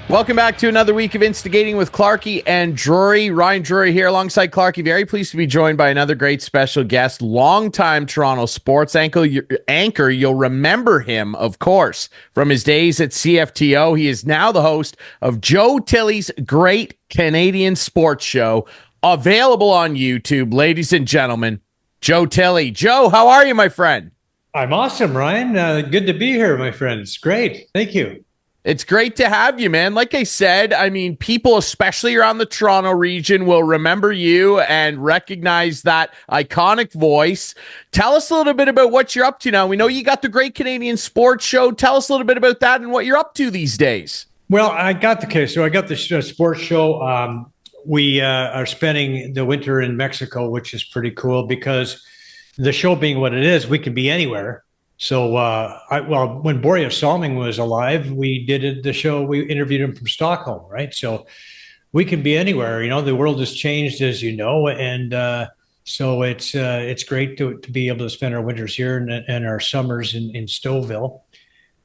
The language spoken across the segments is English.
Welcome back to another week of Instigating with Clarkey and Drury. Ryan Drury here alongside Clarkey. Very pleased to be joined by another great special guest, longtime Toronto sports anchor. You'll remember him, of course, from his days at CFTO. He is now the host of Joe Tilley's Great Canadian Sports Show, available on YouTube. Ladies and gentlemen, Joe Tilley. Joe, how are you, my friend? I'm awesome, Ryan. Good to be here, my friend. It's great. Thank you. It's great to have you, man. Like I said, I mean, people, especially around the Toronto region, will remember you and recognize that iconic voice. Tell us a little bit about what you're up to now. We know you got the Great Canadian Sports Show. Tell us a little bit about that and what you're up to these days. Well, I got the sports show. We are spending the winter in Mexico, which is pretty cool because the show being what it is, we can be anywhere. So, when Boreas Salming was alive, we did the show. We interviewed him from Stockholm, right? So we can be anywhere. You know, the world has changed, as you know, and so it's great to be able to spend our winters here and our summers in Stouffville.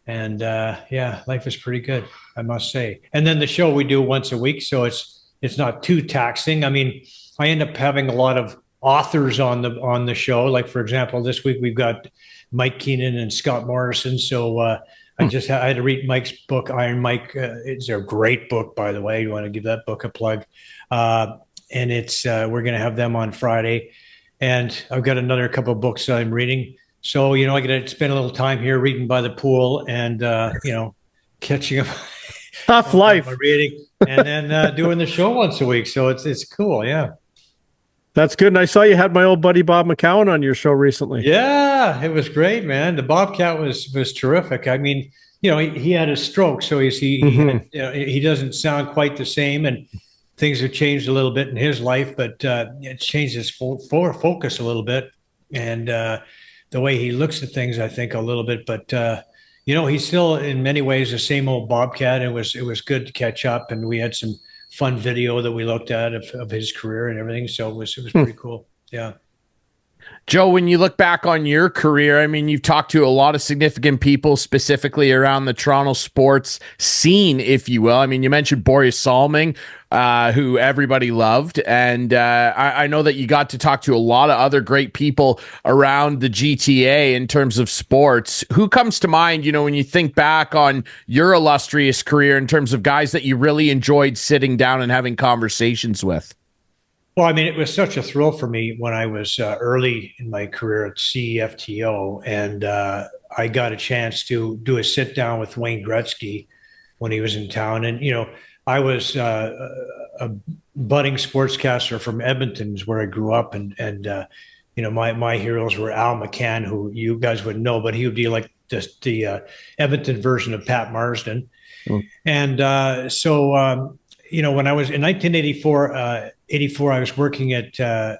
And life is pretty good, I must say. And then the show we do once a week, so it's not too taxing. I mean, I end up having a lot of authors on the show. Like, for example, this week we've got Mike Keenan and Scott Morrison. So I had to read Mike's book, Iron Mike. It's a great book, by the way. You want to give that book a plug. And it's we're going to have them on Friday. And I've got another couple of books that I'm reading. So, I get to spend a little time here reading by the pool and, catching up. Tough life. Reading and then doing the show once a week. So it's cool. Yeah. That's good. And I saw you had my old buddy Bob McCown on your show recently. Yeah, it was great, man. The Bobcat was terrific. I mean, he had a stroke, so he doesn't sound quite the same, and things have changed a little bit in his life, but it changed his focus a little bit, and the way he looks at things, I think, a little bit. But he's still in many ways the same old Bobcat. It was good to catch up, and we had some fun video that we looked at of his career and everything. So it was pretty cool. Yeah. Joe, when you look back on your career, I mean, you've talked to a lot of significant people specifically around the Toronto sports scene, if you will. I mean, you mentioned Boreas Salming, who everybody loved. And I know that you got to talk to a lot of other great people around the GTA in terms of sports. Who comes to mind, when you think back on your illustrious career in terms of guys that you really enjoyed sitting down and having conversations with? Well, I mean, it was such a thrill for me when I was early in my career at CFTO, and I got a chance to do a sit down with Wayne Gretzky when he was in town. And, I was a budding sportscaster from Edmonton, is where I grew up. And my heroes were Al McCann, who you guys would know, but he would be like the Edmonton version of Pat Marsden. And when I was in 1984, I was working in the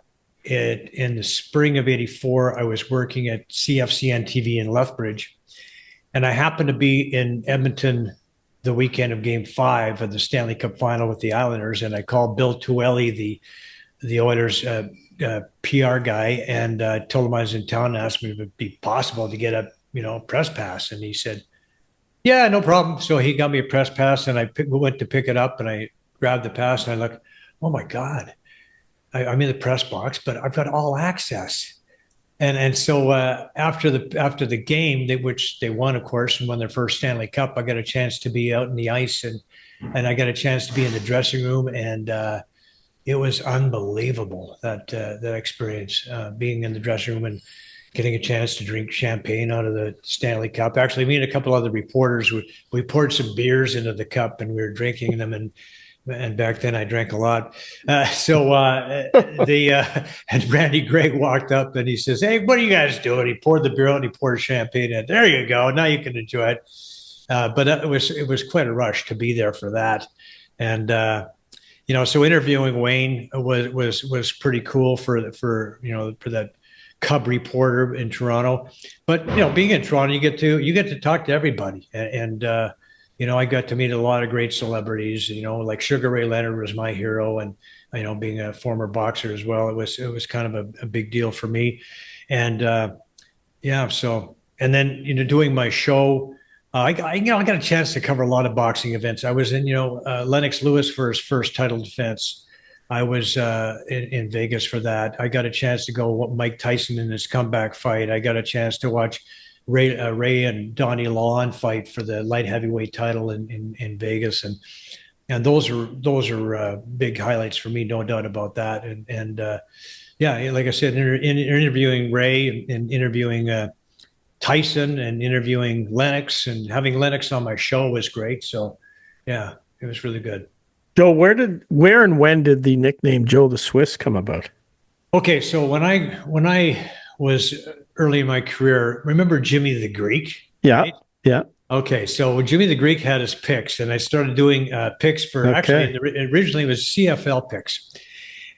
spring of 84, I was working at CFCN TV in Lethbridge. And I happened to be in Edmonton the weekend of Game 5 of the Stanley Cup final with the Islanders. And I called Bill Tilley, the Oilers PR guy, and told him I was in town and asked me if it'd be possible to get a press pass. And he said, yeah, no problem. So he got me a press pass, and I went to pick it up, and I grabbed the pass, and I looked, oh my God, I'm in the press box, but I've got all access. And so after the game, which they won, of course, and won their first Stanley Cup, I got a chance to be out in the ice, and I got a chance to be in the dressing room, and it was unbelievable, that experience, being in the dressing room and getting a chance to drink champagne out of the Stanley Cup. Actually, me and a couple other reporters, we poured some beers into the cup, and we were drinking them, and back then I drank a lot. And Randy Gregg walked up and he says, hey, what are you guys doing? He poured the beer out and he poured champagne in. There you go. Now you can enjoy it. But it was quite a rush to be there for that. And, so interviewing Wayne was pretty cool for that Cub reporter in Toronto. But, being in Toronto, you get to talk to everybody. And I got to meet a lot of great celebrities, like Sugar Ray Leonard was my hero. And, being a former boxer as well, it was kind of a big deal for me. And, and then, doing my show, I got a chance to cover a lot of boxing events. I was in, Lennox Lewis for his first title defense. I was in Vegas for that. I got a chance to go Mike Tyson in his comeback fight. I got a chance to watch Ray and Donnie Lawn fight for the light heavyweight title in Vegas, and those are big highlights for me, no doubt about that. And yeah, like I said, interviewing Ray and interviewing Tyson and interviewing Lennox and having Lennox on my show was great. So yeah, it was really good. Joe, where and when did the nickname Joe the Swiss come about? Okay, so when I was early in my career, remember Jimmy the Greek? Yeah, right? yeah. Okay, so Jimmy the Greek had his picks, and I started doing picks for actually originally it was CFL picks,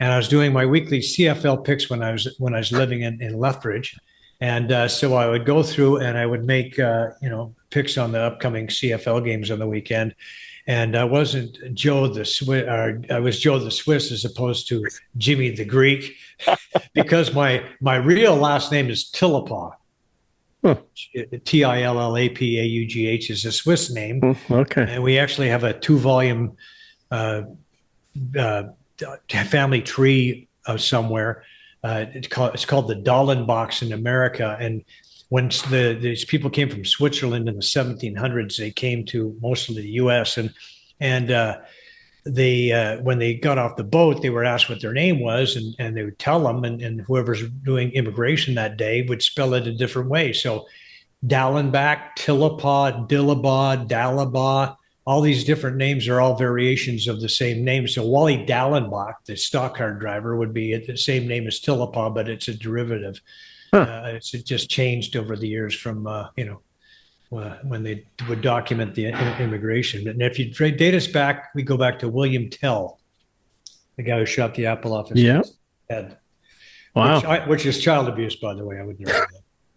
and I was doing my weekly CFL picks when I was living in Lethbridge, and so I would go through and I would make picks on the upcoming CFL games on the weekend. And I wasn't Joe the Swiss, I was Joe the Swiss as opposed to Jimmy the Greek, because my real last name is Tilley. Huh. Tillapaughh is a Swiss name. Okay. And we actually have a 2-volume family tree somewhere. It's called the Dahlenbachs in America. And when these people came from Switzerland in the 1700s, they came to mostly the U.S. and they when they got off the boat, they were asked what their name was, and they would tell them, and whoever's doing immigration that day would spell it a different way. So Dallenbach, Tillapa, Dillaba, Dalaba, all these different names are all variations of the same name. So Wally Dallenbach, the stock car driver, would be the same name as Tillapa, but it's a derivative. It's just changed over the years from when they would document the immigration. And if you date us back, we go back to William Tell, the guy who shot the apple off his head. Wow. Which is child abuse, by the way. I would never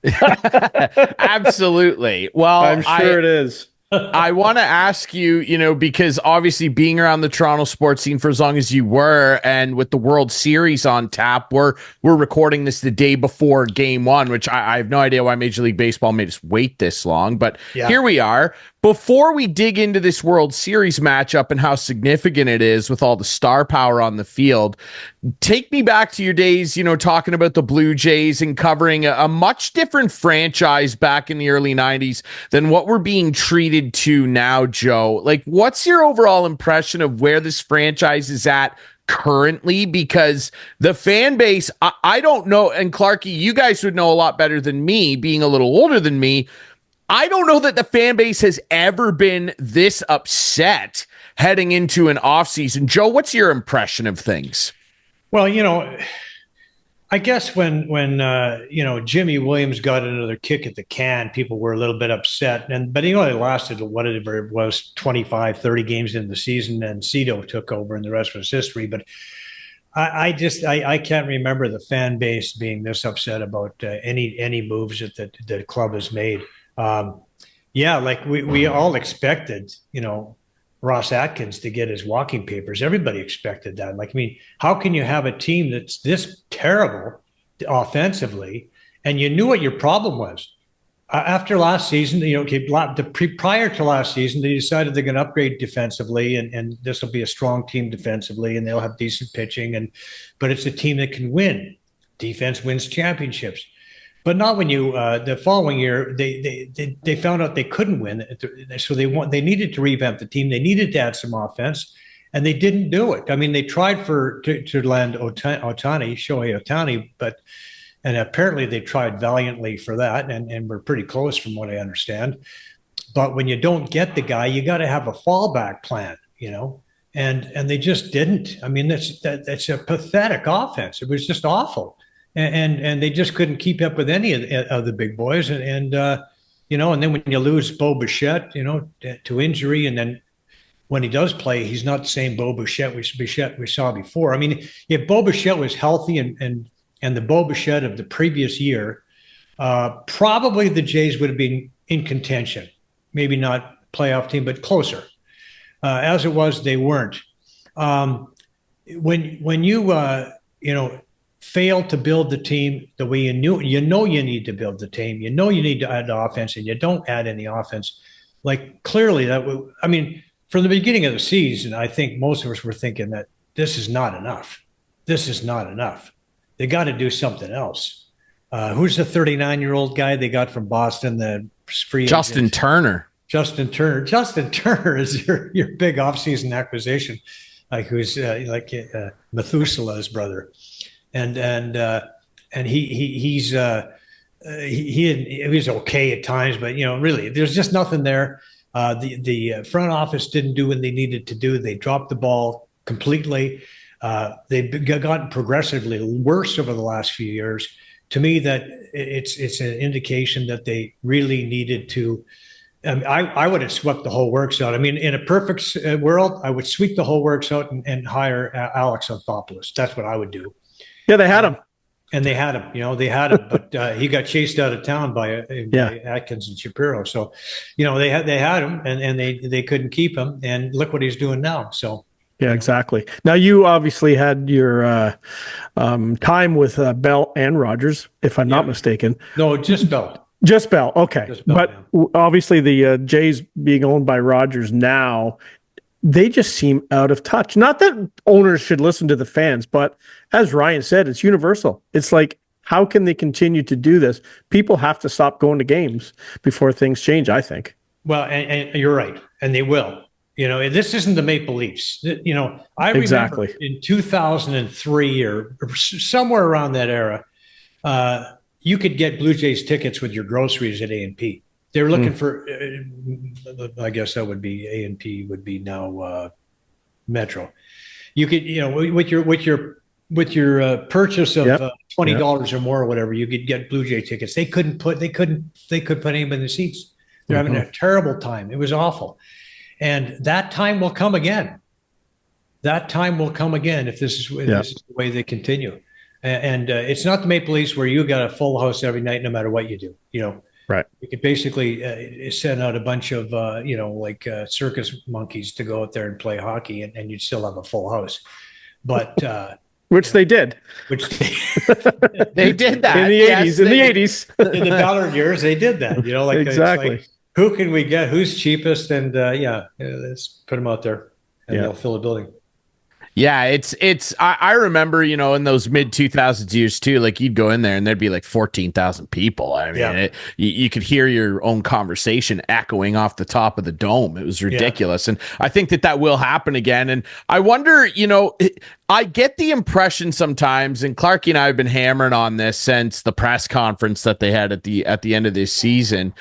do that. Absolutely. Well, I'm sure it is. I want to ask you, because obviously being around the Toronto sports scene for as long as you were, and with the World Series on tap, we're recording this the day before Game 1, which I have no idea why Major League Baseball made us wait this long, but here we are. Before we dig into this World Series matchup and how significant it is with all the star power on the field, take me back to your days, talking about the Blue Jays and covering a much different franchise back in the early 90s than what we're being treated to now, Joe. Like, what's your overall impression of where this franchise is at currently? Because the fan base, I don't know, and Clarkey, you guys would know a lot better than me, being a little older than me. I don't know that the fan base has ever been this upset heading into an offseason. Joe, what's your impression of things? Well, I guess when Jimmy Williams got another kick at the can, people were a little bit upset. But it lasted whatever it was, 25, 30 games into the season, and Cito took over, and the rest was history. But I can't remember the fan base being this upset about any moves that the club has made. Like we all expected, Ross Atkins to get his walking papers. Everybody expected that. Like, I mean, how can you have a team that's this terrible offensively, and you knew what your problem was? After last season, prior to last season, they decided they're going to upgrade defensively, and this will be a strong team defensively, and they'll have decent pitching, but it's a team that can win. Defense wins championships. But not when the following year they found out they couldn't win, so they needed to revamp the team. They needed to add some offense, and they didn't do it. I mean, they tried to land Shohei Ohtani, and apparently they tried valiantly for that, and we're pretty close from what I understand. But when you don't get the guy, you got to have a fallback plan, and they just didn't. I mean, that's a pathetic offense. It was just awful. And they just couldn't keep up with any of the big boys, and then when you lose Bo Bichette, to injury, and then when he does play, he's not the same Bo Bichette we saw before. I mean, if Bo Bichette was healthy and the Bo Bichette of the previous year, probably the Jays would have been in contention. Maybe not playoff team, but closer. As it was, they weren't. When you fail to build the team the way you need to build the team, you need to add the offense, and you don't add any offense, Like clearly I mean, from the beginning of the season, I think most of us were thinking that this is not enough. This is not enough. They got to do something else. Who's the 39-year-old guy they got from Boston? The free Justin agent? Turner. Justin Turner. Justin Turner is your big offseason acquisition, like who's Methuselah's brother, and he was okay at times, but really, there's just nothing there. The front office didn't do what they needed to do. They dropped the ball completely. They've gotten progressively worse over the last few years. To me, that it's an indication that they really needed to. I would have swept the whole works out. I mean, in a perfect world, I would sweep the whole works out and hire Alex Anthopoulos. That's what I would do. Yeah, they had him. And they had him, but he got chased out of town by Atkins and Shapiro. So, they had him, and they couldn't keep him. And look what he's doing now. So. Yeah, exactly. Now, you obviously had your time with Bell and Rogers, if I'm not mistaken. No, just Bell. Just Bell. Okay. Just Bell, but obviously the Jays being owned by Rogers now, they just seem out of touch. Not that owners should listen to the fans, but as Ryan said, it's universal. It's like, how can they continue to do this? People have to stop going to games before things change, I think. Well, and you're right. And they will. This isn't the Maple Leafs. I remember in 2003 or somewhere around that era, you could get Blue Jays tickets with your groceries at A&P. They were looking for, I guess that would be A&P would be now Metro. You could, with your purchase of $20 or more or whatever, you could get Blue Jay tickets. They couldn't put anybody in the seats. They're having a terrible time. It was awful. And that time will come again. That time will come again if this is the way they continue. And it's not the Maple Leafs where you got a full house every night, no matter what you do. Right. You could basically send out a bunch of circus monkeys to go out there and play hockey, and you'd still have a full house. But which they did. They did that in the 80s. In the 80s, in the Ballard years, they did that. Exactly. Like, who can we get? Who's cheapest? And let's put them out there, and they'll fill a building. Yeah, I remember, in those mid 2000s years too, like you'd go in there and there'd be like 14,000 people. I mean, you could hear your own conversation echoing off the top of the dome. It was ridiculous. And I think that will happen again. And I wonder, I get the impression sometimes, and Clarkey and I have been hammering on this since the press conference that they had at the end of this season.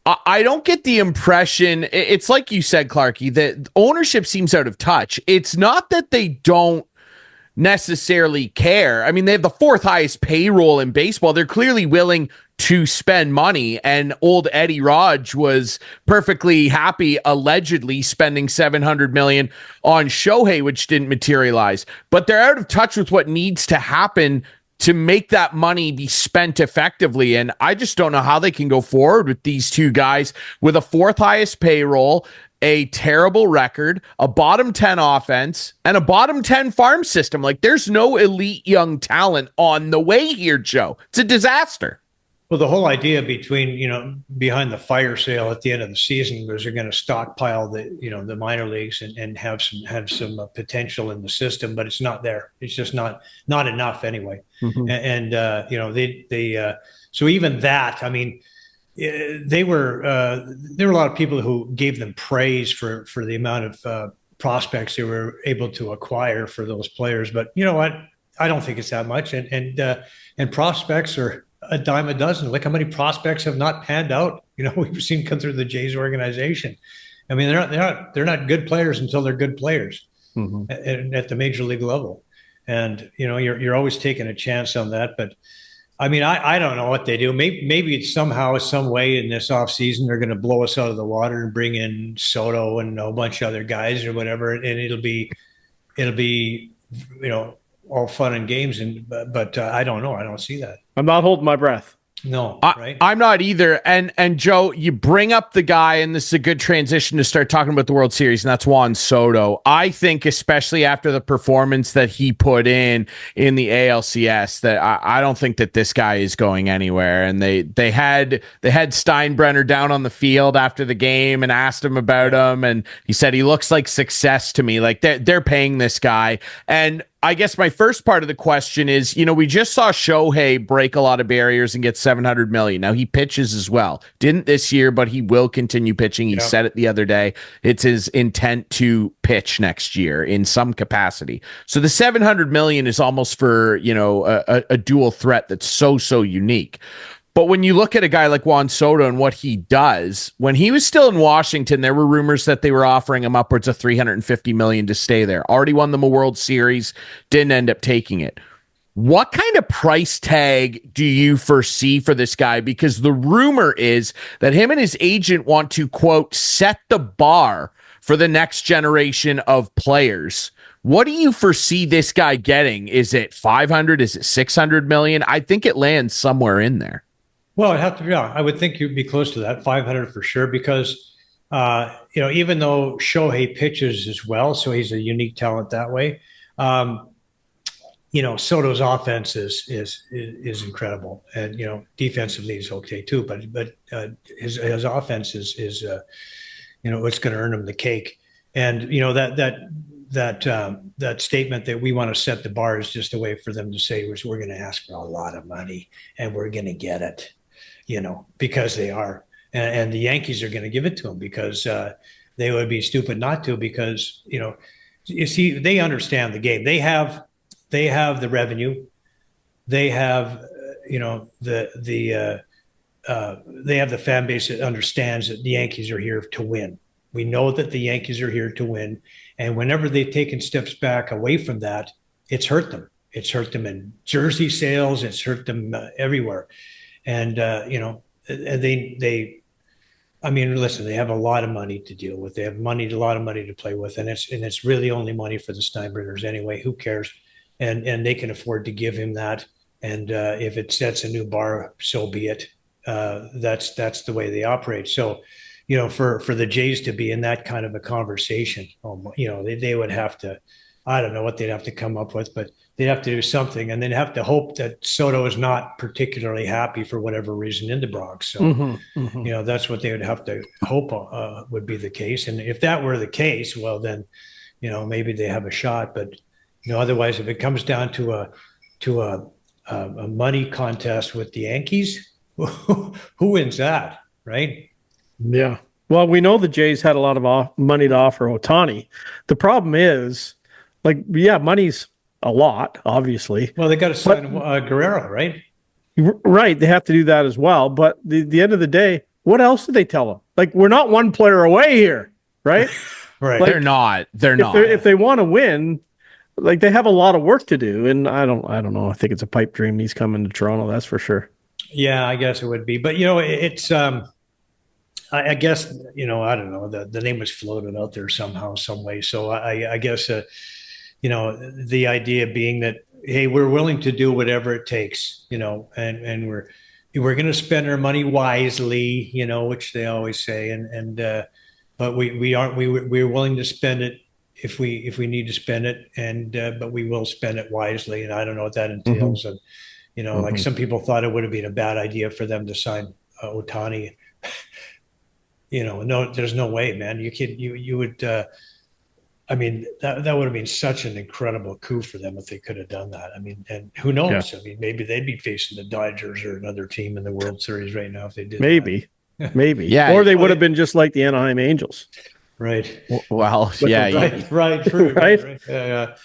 I don't get the impression, it's like you said, Clarkey, that ownership seems out of touch. It's not that they don't necessarily care. I mean, they have the fourth highest payroll in baseball. They're clearly willing to spend money. And old Eddie Raj was perfectly happy, allegedly spending $700 million on Shohei, which didn't materialize. But they're out of touch with what needs to happen to make that money be spent effectively. And I just don't know how they can go forward with these two guys with a fourth highest payroll, a terrible record, a bottom 10 offense, and a bottom 10 farm system. Like, there's no elite young talent on the way here, Joe. It's a disaster. Well, the whole idea behind the fire sale at the end of the season was they're going to stockpile the minor leagues and have some potential in the system, but it's not there. It's just not enough anyway. Mm-hmm. And so even that, I mean, there were a lot of people who gave them praise for the amount of prospects they were able to acquire for those players. But you know what? I don't think it's that much. And prospects are a dime a dozen. Look how many prospects have not panned out. We've seen come through the Jays organization. I mean, they're not good players until they're good players at the major league level. And you're always taking a chance on that. But I mean, I don't know what they do. Maybe it's somehow, some way in this offseason they're going to blow us out of the water and bring in Soto and a bunch of other guys or whatever, and it'll be all fun and games. But I don't know. I don't see that. I'm not holding my breath. No, right? I'm not either. And Joe, you bring up the guy, and this is a good transition to start talking about the World Series, and that's Juan Soto. I think, especially after the performance that he put in the ALCS, that I don't think that this guy is going anywhere. And they had Steinbrenner down on the field after the game and asked him about him, and he said he looks like success to me. Like they're paying this guy. And I guess my first part of the question is, we just saw Shohei break a lot of barriers and get $700 million. Now he pitches as well. Didn't this year, but he will continue pitching. He said it the other day. It's his intent to pitch next year in some capacity. So the $700 million is almost for, a dual threat that's so unique. But when you look at a guy like Juan Soto and what he does, when he was still in Washington, there were rumors that they were offering him upwards of $350 million to stay there. Already won them a World Series, didn't end up taking it. What kind of price tag do you foresee for this guy? Because the rumor is that him and his agent want to, quote, set the bar for the next generation of players. What do you foresee this guy getting? Is it 500? Is it 600 million? I think it lands somewhere in there. Well, it'd have to be. Yeah, I would think you'd be close to that, 500 for sure, because even though Shohei pitches as well, so he's a unique talent that way. Soto's offense is incredible, and defensively he's okay too. But his offense is what's going to earn him the cake. And that statement that we want to set the bar is just a way for them to say we're going to ask for a lot of money and we're going to get it. Because they are, and the Yankees are going to give it to them because they would be stupid not to. Because you see, they understand the game. They have the revenue. They have they have the fan base that understands that the Yankees are here to win. We know that the Yankees are here to win, and whenever they've taken steps back away from that, it's hurt them. It's hurt them in jersey sales. It's hurt them everywhere. And, listen, they have a lot of money to deal with. They have a lot of money to play with. And it's really only money for the Steinbrenners anyway. Who cares? And they can afford to give him that. And if it sets a new bar, so be it. That's the way they operate. So, for the Jays to be in that kind of a conversation, they would have to, I don't know what they'd have to come up with, but they'd have to do something, and they'd have to hope that Soto is not particularly happy for whatever reason in the Bronx. So, that's what they would have to hope would be the case. And if that were the case, well, then, maybe they have a shot. But otherwise, if it comes down to a money contest with the Yankees, who wins that, right? Yeah. Well, we know the Jays had a lot of money to offer Ohtani. The problem is, money's a lot, obviously. Well, they got to sign Guerrero, right? Right. They have to do that as well. But the end of the day, what else did they tell them? We're not one player away here, right? Right. They're not. If they want to win, they have a lot of work to do. And I don't know. I think it's a pipe dream he's coming to Toronto. That's for sure. Yeah, I guess it would be. But, it's I guess, I don't know. The name was floated out there somehow, some way. So I guess the idea being that, hey, we're willing to do whatever it takes, and we're going to spend our money wisely, which they always say, but we're willing to spend it if we need to spend it, but we will spend it wisely, and I don't know what that entails, and like some people thought it would have been a bad idea for them to sign Ohtani. No, there's no way, man. You would. That would have been such an incredible coup for them if they could have done that. And who knows? Yeah. Maybe they'd be facing the Dodgers or another team in the World Series right now if they did. Maybe. Yeah. Or they would have been just like the Anaheim Angels. Right. Well, yeah. Right. True. Right. Yeah.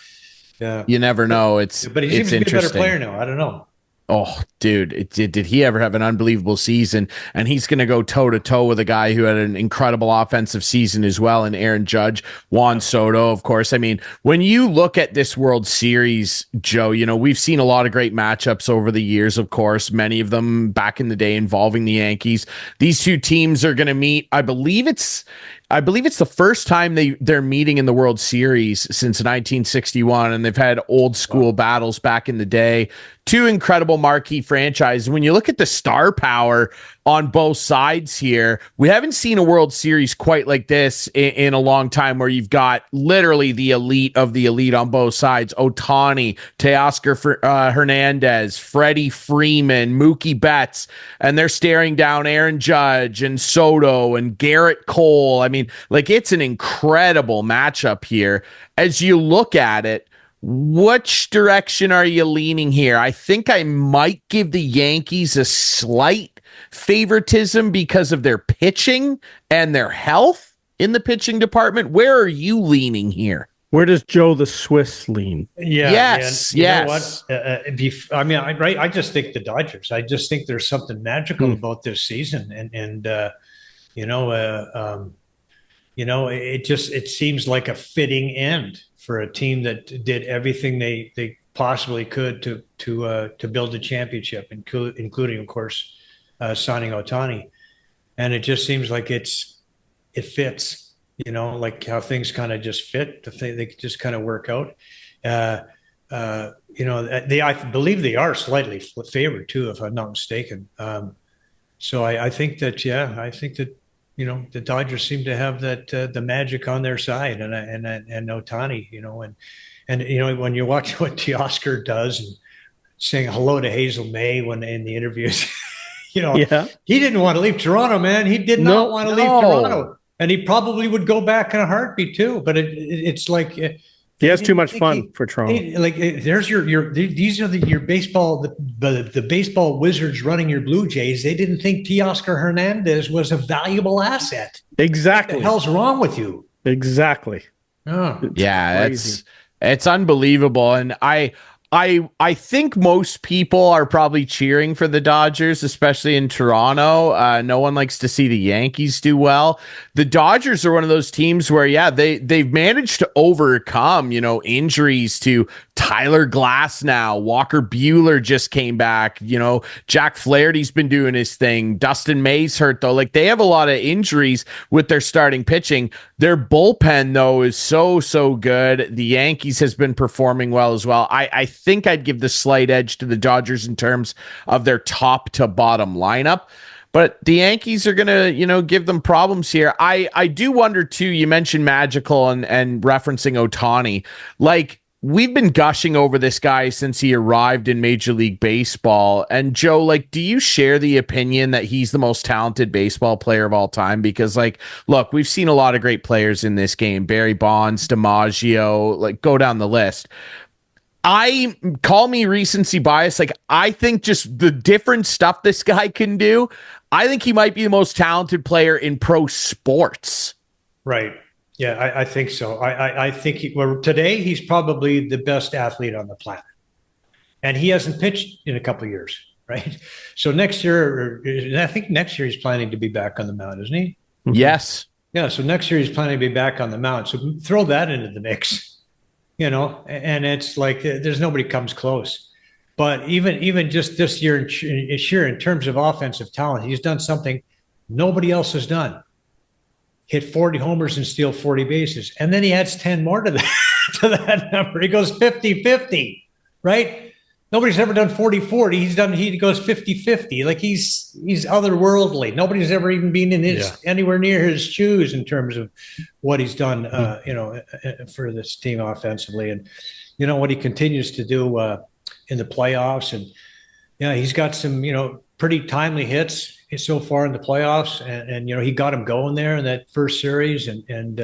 You never know. But he seems to be a better player now. I don't know. Oh, dude, did he ever have an unbelievable season? And he's going to go toe-to-toe with a guy who had an incredible offensive season as well, and Aaron Judge, Juan Soto, of course. When you look at this World Series, Joe, we've seen a lot of great matchups over the years, of course, many of them back in the day involving the Yankees. These two teams are going to meet, I believe it's I believe it's the first time they're meeting in the World Series since 1961, and they've had old school battles back in the day. Two incredible marquee franchises. When you look at the star power on both sides here, we haven't seen a World Series quite like this in a long time, where you've got literally the elite of the elite on both sides. Ohtani, Teoscar Hernandez, Freddie Freeman, Mookie Betts, and they're staring down Aaron Judge and Soto and Garrett Cole. I mean, like, it's an incredible matchup here. As you look at it, which direction are you leaning here? I think I might give the Yankees a slight favoritism because of their pitching and their health in the pitching department. Where are you leaning here? Where does Joe the Swiss lean? Yeah. Yes. You know what? I just think the Dodgers. I just think there's something magical about this season, and it seems like a fitting end for a team that did everything they possibly could to build a championship, including, of course, signing Ohtani. And it just seems like it fits, like how things kind of just fit. They just kind of work out. I believe they are slightly favored too, if I'm not mistaken. So I think that the Dodgers seem to have that the magic on their side, and Ohtani, and when you watch what Teoscar does and saying hello to Hazel May when in the interviews, he didn't want to leave Toronto, man. He did not want to leave Toronto, and he probably would go back in a heartbeat too. But it's like he has too much fun for Toronto. There's these are your baseball, the baseball wizards running your Blue Jays. They didn't think Teoscar Hernandez was a valuable asset. Exactly. What the hell's wrong with you? Exactly. Oh, yeah, it's unbelievable. And I think most people are probably cheering for the Dodgers, especially in Toronto. No one likes to see the Yankees do well. The Dodgers are one of those teams where, they've managed to overcome, injuries to Tyler Glasnow. Walker Buehler just came back. Jack Flaherty's been doing his thing. Dustin May's hurt, though. Like, they have a lot of injuries with their starting pitching. Their bullpen, though, is so good. The Yankees has been performing well as well. I think I'd give the slight edge to the Dodgers in terms of their top to bottom lineup. But the Yankees are going to, give them problems here. I do wonder, too, you mentioned magical and referencing Ohtani. Like, we've been gushing over this guy since he arrived in Major League Baseball. And Joe, like, do you share the opinion that he's the most talented baseball player of all time? Because, like, look, we've seen a lot of great players in this game. Barry Bonds, DiMaggio, like, go down the list. I call me recency bias. Like, I think just the different stuff this guy can do, I think he might be the most talented player in pro sports. Right. Yeah, I think so. I think today he's probably the best athlete on the planet, and he hasn't pitched in a couple of years, right? So next year, I think next year he's planning to be back on the mound, isn't he? Yes. Yeah. So next year he's planning to be back on the mound. So throw that into the mix. And it's like there's nobody comes close. But even just this year, in terms of offensive talent, he's done something nobody else has done. Hit 40 homers and steal 40 bases. And then he adds 10 more to that number. He goes 50-50, right? Nobody's ever done 40-40. He goes 50-50. Like, he's otherworldly. Nobody's ever even been anywhere near his shoes in terms of what he's done, for this team offensively. And, what he continues to do in the playoffs. And, he's got some, pretty timely hits so far in the playoffs. And he got him going there in that first series. And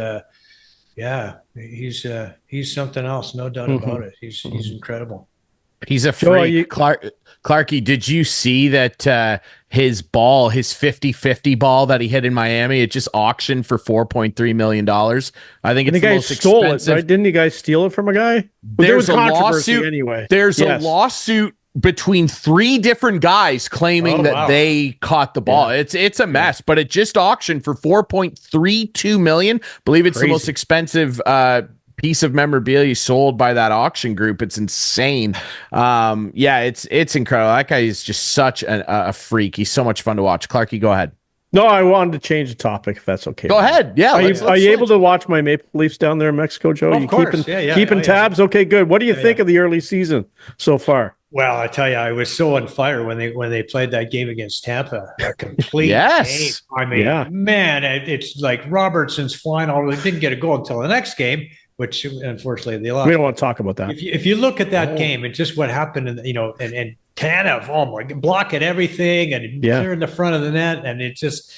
he's something else. No doubt about it. He's incredible. He's a freak. Clarkey, did you see that his 50-50 ball that he hit in Miami, it just auctioned for $4.3 million? I think it's the most stole expensive. It, right? Didn't you guys steal it from a guy? There's a controversy lawsuit anyway. There's a lawsuit between 3 different guys claiming that they caught the ball. It's a mess, but it just auctioned for $4.32 million. I believe it's the most expensive piece of memorabilia sold by that auction group. It's insane. It's incredible. That guy is just such a freak. He's so much fun to watch. Clarkey, go ahead. No, I wanted to change the topic if that's okay. Go ahead. Yeah. Are you able to watch my Maple Leafs down there in Mexico, Joe? Of course. Keeping tabs? Okay, good. What do you think of the early season so far? Well, I tell you, I was so on fire when they played that game against Tampa. A complete yes. game. I mean, man, it's like Robertson's flying all. They didn't get a goal until the next game, which unfortunately they lost. We don't want to talk about that. If you look at that game and just what happened, and Tanev, oh my, blocking everything and clearing the front of the net, and it just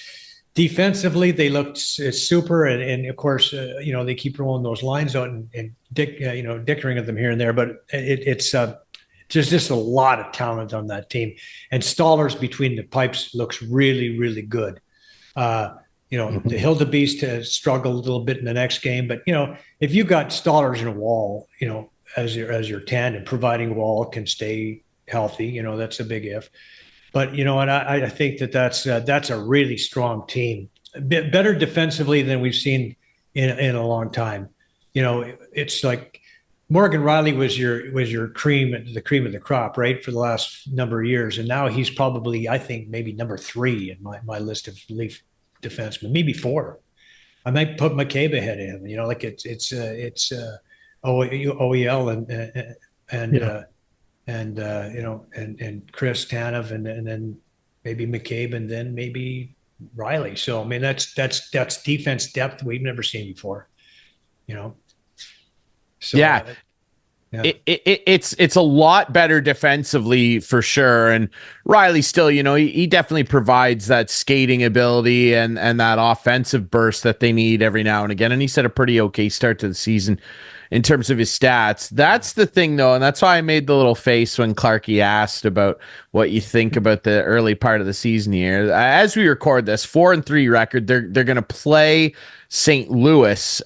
defensively they looked super, and of course they keep rolling those lines out and dickering at them here and there, but it's just a lot of talent on that team, and Stollers between the pipes looks really, really good. The Hildebeest struggled a little bit in the next game, but if you got Stollers in a Wall, as your tandem, providing Wall can stay healthy, that's a big if. But I think that's a really strong team, a bit better defensively than we've seen in a long time. It's like Morgan Riley was your cream of the crop, right, for the last number of years, and now he's probably, I think, maybe number 3 in my list of Leaf defensemen, maybe 4. I might put McCabe ahead of him. It's OEL and Chris Tanev, and then maybe McCabe, and then maybe Riley. So I mean that's defense depth we've never seen before. So, yeah. It's a lot better defensively for sure, and Riley still, he definitely provides that skating ability and that offensive burst that they need every now and again. And he's had a pretty okay start to the season in terms of his stats. That's the thing, though, and that's why I made the little face when Clarkey asked about what you think about the early part of the season here. As we record this, 4-3 record. They're going to play St. Louis,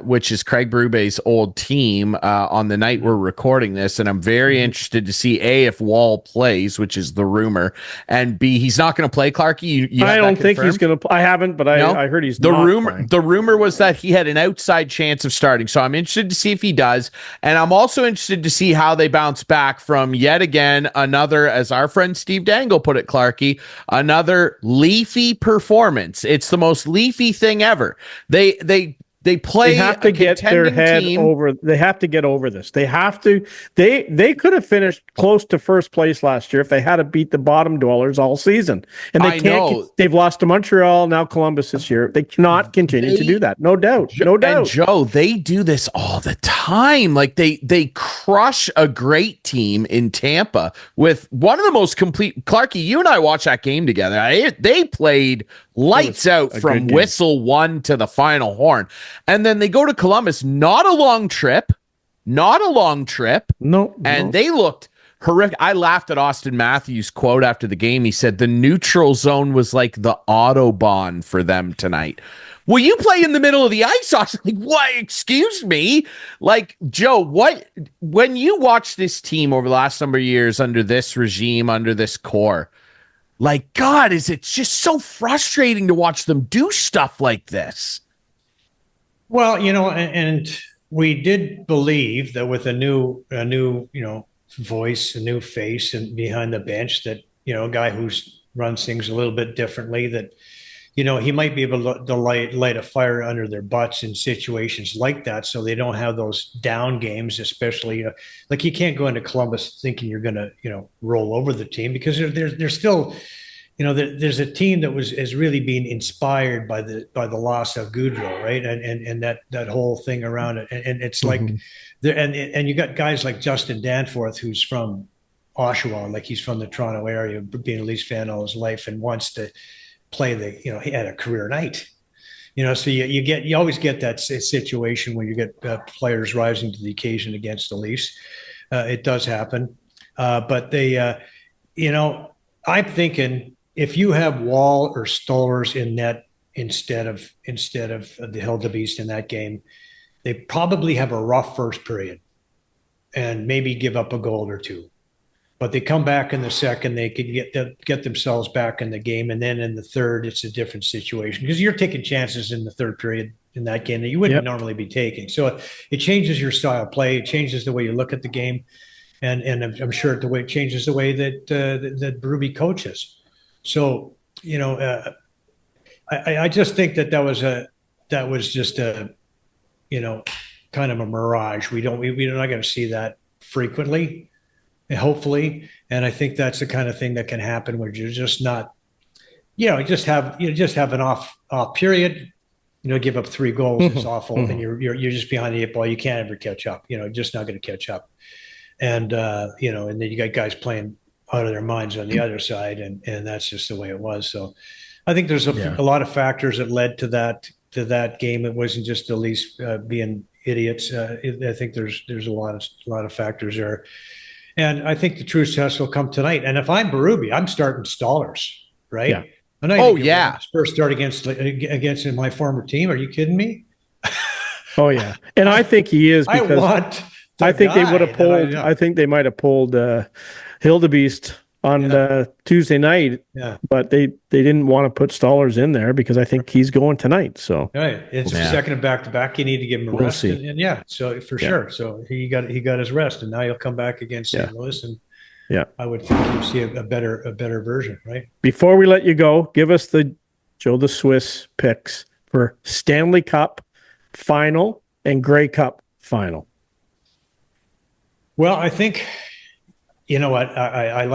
which is Craig Berube's old team, on the night we're recording this, and I'm very interested to see A, if Wall plays, which is the rumor, and B, he's not going to play. Clarkey, you I don't think he's going to. I haven't, but I heard he's not playing. The rumor was that he had an outside chance of starting, so I'm interested to see if he does, and I'm also interested to see how they bounce back from yet again another, as our friend Steve Dangle put it, Clarkey, another leafy performance. It's the most leafy thing ever. They play. They have to get their head over. They have to get over this. They have to. They could have finished close to first place last year if they had to beat the bottom dwellers all season. And they can't. They've lost to Montreal, now Columbus this year. They cannot continue to do that. No doubt. No doubt. And Joe, they do this all the time. Like they crush a great team in Tampa with one of the most complete. Clarkey, you and I watched that game together. They played lights out from whistle one to the final horn. And then they go to Columbus, not a long trip. No. And they looked horrific. I laughed at Austin Matthews' quote after the game. He said the neutral zone was like the Autobahn for them tonight. Well, you play in the middle of the ice. I was like, what? Excuse me? Like, Joe, when you watch this team over the last number of years under this regime, under this core, like, God, is it just so frustrating to watch them do stuff like this? Well, and we did believe that with a new voice, a new face, and behind the bench, that a guy who runs things a little bit differently, that he might be able to light a fire under their butts in situations like that, so they don't have those down games, especially like you can't go into Columbus thinking you're going to roll over the team, because they're still there's a team that is really being inspired by the loss of Goudreau, right, and that whole thing around it, and it's like and you got guys like Justin Danforth, who's from Oshawa, like he's from the Toronto area, being a Leafs fan all his life, and wants to play he had a career night, so you always get that situation where you get players rising to the occasion against the Leafs. It does happen, but they I'm thinking if you have Wall or Stollers in net instead of the Hildebeest in that game, they probably have a rough first period and maybe give up a goal or two. But they come back in the second, they can get themselves back in the game. And then in the third, it's a different situation, because you're taking chances in the third period in that game that you wouldn't normally be taking. So it changes your style of play. It changes the way you look at the game. And I'm sure it changes the way that Berube coaches. So, I just think that was just a, kind of a mirage. We're not going to see that frequently, hopefully. And I think that's the kind of thing that can happen where you're just not, just have an off period, give up 3 goals is awful. And you're just behind the 8 ball. You can't ever catch up, just not going to catch up. And, and then you got guys playing out of their minds on the other side. And that's just the way it was. So I think there's a lot of factors that led to that game. It wasn't just the Leafs being idiots. I think there's a lot of factors there. And I think the true test will come tonight. And if I'm Berube, I'm starting Stollers, right? Yeah. First start against my former team. Are you kidding me? Oh yeah, and I think he is because I think they would have pulled. I think they might have pulled Hildebeest on Tuesday night. Yeah, but they didn't want to put Stollers in there because I think he's going tonight. So right, it's the second back to back. You need to give him a rest, and so for sure. So he got his rest, and now he'll come back against St. Louis and. Yeah, I would think you see a better version, right? Before we let you go, give us the Swiss picks for Stanley Cup final and Grey Cup final. Well, I think you know what I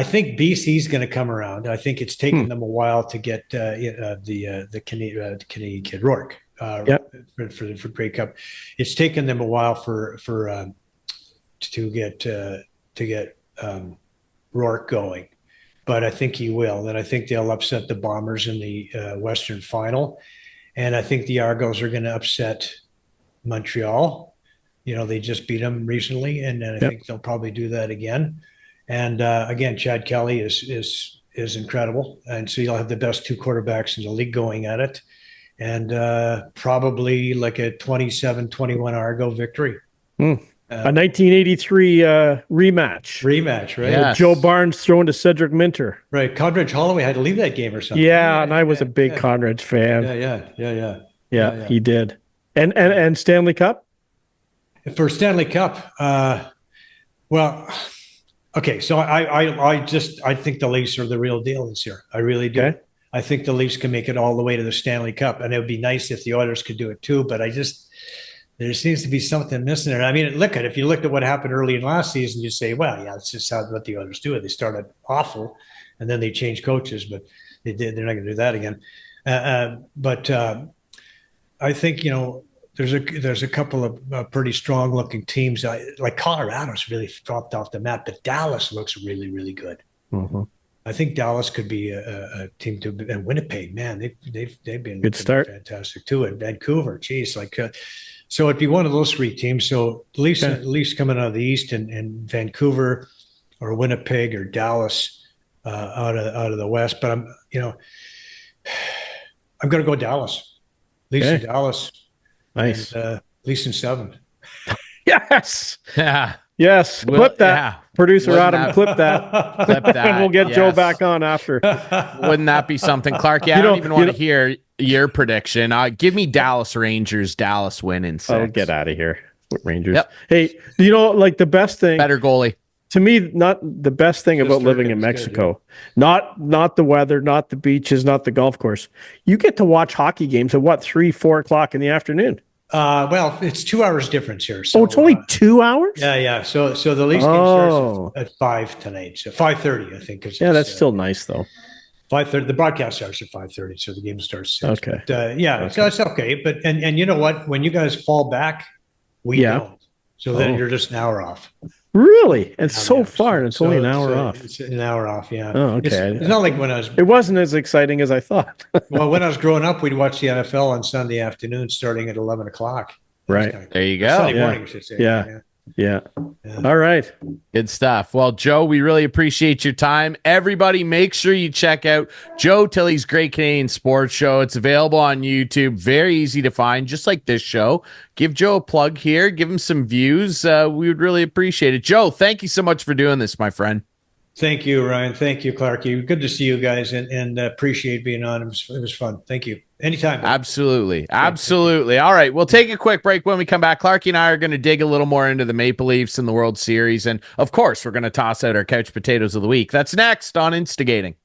think BC's going to come around. I think it's taken them a while to get the Canadian kid Rourke for Grey Cup. It's taken them a while to get Rourke going, but I think he will. And I think they'll upset the Bombers in the Western Final. And I think the Argos are going to upset Montreal. They just beat them recently, and I think they'll probably do that again. And again, Chad Kelly is incredible. And so you'll have the best 2 quarterbacks in the league going at it. And probably like a 27-21 Argo victory. A 1983 rematch, right? Yes. Joe Barnes throwing to Cedric Minter. Right. Conrad Holloway had to leave that game or something. Yeah, and I was a big Conrad fan. Yeah, he did. And Stanley Cup? For Stanley Cup, well, okay, so I think the Leafs are the real deal this year. I really do. Okay. I think the Leafs can make it all the way to the Stanley Cup, and it would be nice if the Oilers could do it too, but there seems to be something missing there. I mean, if you looked at what happened early in last season, you say, well, yeah, it's just what the Oilers do. They started awful, and then they changed coaches, but they're not going to do that again. But I think there's a couple of pretty strong looking teams. Like Colorado's really dropped off the map, but Dallas looks really, really good. Mm-hmm. I think Dallas could be a team to, and Winnipeg, man, they've been good start, fantastic too. And Vancouver, geez, so it'd be one of those 3 teams. So at least coming out of the East, and Vancouver or Winnipeg or Dallas out of the West. But I'm going to go Dallas. Leafs in Dallas. Nice. And, Leafs in 7. Yes. Yeah. Yes. Clip that. Yeah. Producer Adam, clip that. Clip that. And we'll get Joe back on after. Wouldn't that be something, Clarkey? I don't even want to hear your prediction. Give me Dallas Rangers. Dallas win in 6. Oh, get out of here. Rangers. Yep. Hey, the best thing. Better goalie. To me, not the best thing about living in Mexico. Good, not the weather, not the beaches, not the golf course. You get to watch hockey games at 3-4 o'clock in the afternoon. Well, it's 2 hours difference here. So, it's only 2 hours? Yeah. So the Leafs game starts at 5 tonight. So 5:30, I think. That's still nice though. 5:30. The broadcast starts at 5:30, so the game starts at 6. Okay. But, so it's okay. But and you know what? When you guys fall back, we don't. So then you're just an hour off. Really? It's so far, and it's only an hour off. It's an hour off, yeah. Oh, okay. It's not like when I was... It wasn't as exciting as I thought. Well, when I was growing up, we'd watch the NFL on Sunday afternoon starting at 11 o'clock. Right. There you go. Sunday morning, I should say. Yeah. All right. Good stuff. Well, Joe, we really appreciate your time. Everybody, make sure you check out Joe Tilley's Great Canadian Sports Show. It's available on YouTube. Very easy to find, just like this show. Give Joe a plug here. Give him some views. We would really appreciate it. Joe, thank you so much for doing this, my friend. Thank you, Ryan. Thank you, Clarkey. Good to see you guys, and appreciate being on. It was fun. Thank you. Anytime. Absolutely. All right. We'll take a quick break. When we come back, Clarkey and I are going to dig a little more into the Maple Leafs and the World Series. And, of course, we're going to toss out our couch potatoes of the week. That's next on Instigating.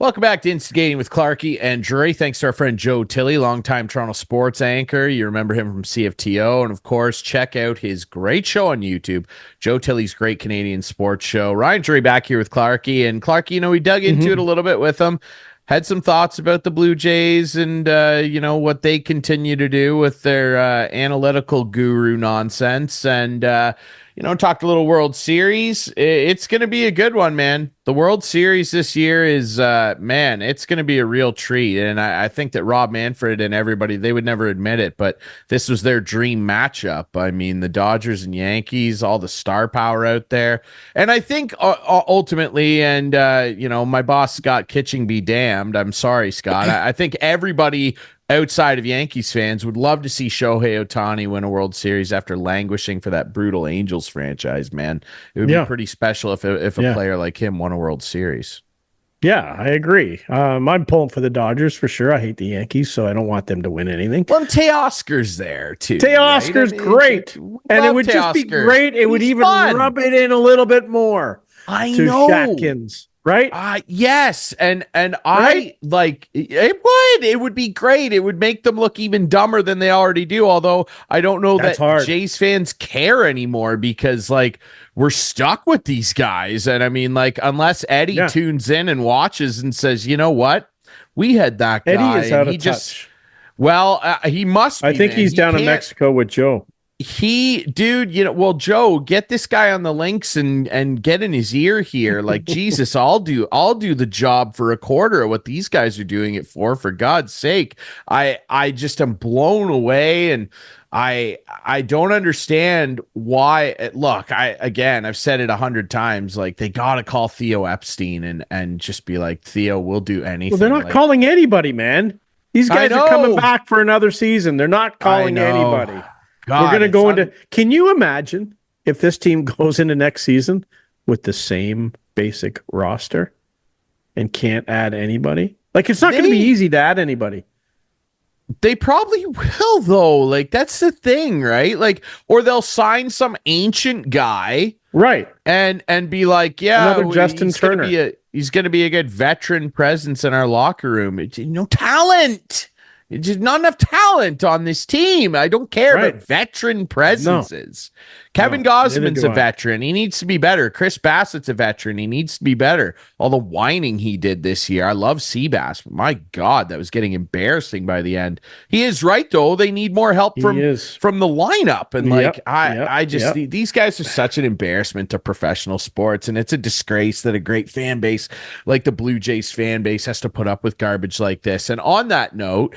Welcome back to Instigating with Clarkey and Drury. Thanks to our friend Joe Tilley, longtime Toronto sports anchor. You remember him from CFTO. And of course, check out his great show on YouTube, Joe Tilley's Great Canadian Sports Show. Ryan Drury back here with Clarkey. And Clarkey, we dug into it a little bit with him. Had some thoughts about the Blue Jays and, what they continue to do with their analytical guru nonsense. And, talked a little World Series. It's going to be a good one, man. The World Series this year is, it's going to be a real treat. And I think that Rob Manfred and everybody, they would never admit it, but this was their dream matchup. I mean, the Dodgers and Yankees, all the star power out there. And I think ultimately, and, my boss, Scott Kitching, be damned. I'm sorry, Scott. I think everybody outside of Yankees fans would love to see Shohei Ohtani win a World Series after languishing for that brutal Angels franchise, man. It would be pretty special if a player like him won a World Series. Yeah, I agree. I'm pulling for the Dodgers for sure. I hate the Yankees, so I don't want them to win anything. Well, Teoscar's there, too. Teoscar's great. And it would just be great. It would even rub it in a little bit more. I know. Shatkins. Right? Yes. And I like it would be great. It would make them look even dumber than they already do. Although I don't know that Jays fans care anymore because we're stuck with these guys. And I mean, unless Eddie tunes in and watches and says, you know what? We had that guy. Eddie is out of touch. He must be. I think he's down in Mexico with Joe. Joe, get this guy on the links and get in his ear here. Jesus, I'll do the job for a quarter of what these guys are doing it for God's sake. I just am blown away, and I don't understand why. Look, I've said it 100 times. They gotta call Theo Epstein and just be like, Theo, we'll do anything. Well, they're not calling anybody, man. These guys are coming back for another season. They're not calling anybody. God, we're going to go into. Can you imagine if this team goes into next season with the same basic roster and can't add anybody? It's not going to be easy to add anybody. They probably will, though. That's the thing, right? Or they'll sign some ancient guy, right? And be like, another Justin Turner. He's going to be a good veteran presence in our locker room. Talent. Just not enough talent on this team. I don't care about veteran presences. No. Kevin Gausman's a veteran. He needs to be better. Chris Bassett's a veteran. He needs to be better. All the whining he did this year. I love Seabass, but my God, that was getting embarrassing by the end. He is right, though. They need more help from the lineup. And these guys are such an embarrassment to professional sports. And it's a disgrace that a great fan base like the Blue Jays fan base has to put up with garbage like this. And on that note,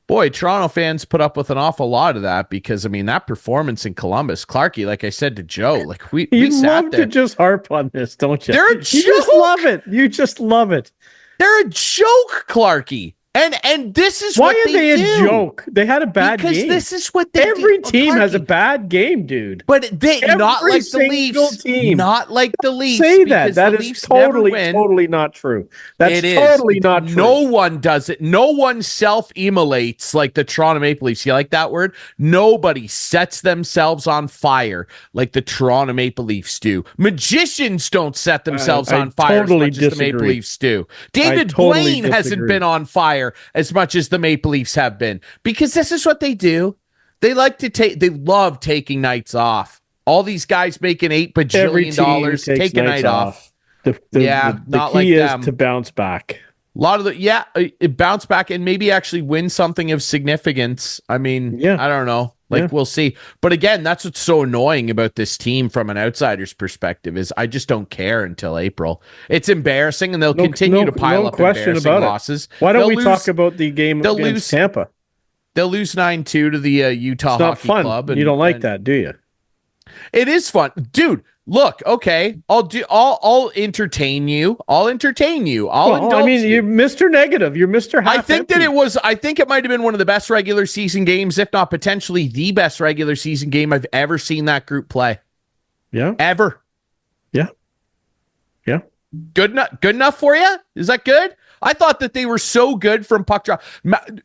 boy, Toronto fans put up with an awful lot of that because, that performance in Columbus, Clarkey, like I said to Joe, we love to just harp on this, don't you? They're a joke. You just love it. You just love it. They're a joke, Clarkey. And this is why are they a joke? They had a bad game. Because this is what they every team has a bad game, dude. But not like the Leafs. Team. Not like the Leafs. Say that. That is totally not true. That's totally not true. No one does it. No one self-immolates like the Toronto Maple Leafs. You like that word? Nobody sets themselves on fire like the Toronto Maple Leafs do. Magicians don't set themselves on fire as much as the Maple Leafs do. David Blaine hasn't been on fire as much as the Maple Leafs have been because this is what they do. They love taking nights off. All these guys making $8 bajillion take a night off. The key is to bounce back. A lot of it bounce back and maybe actually win something of significance. I don't know. We'll see. But again, that's what's so annoying about this team from an outsider's perspective is I just don't care until April. It's embarrassing, and they'll continue to pile up embarrassing losses. Why don't we talk about the game against Tampa? They'll lose 9-2 to the Utah Hockey Club. And you don't like that, do you? It is fun. Dude, look, okay, I'll entertain you. I'll indulge you. You're Mr. Negative. You're Mr. Half I think it might have been one of the best regular season games, if not potentially the best regular season game I've ever seen that group play. Yeah. Ever. Yeah. Yeah. Good enough for you? Is that good? I thought that they were so good from puck drop.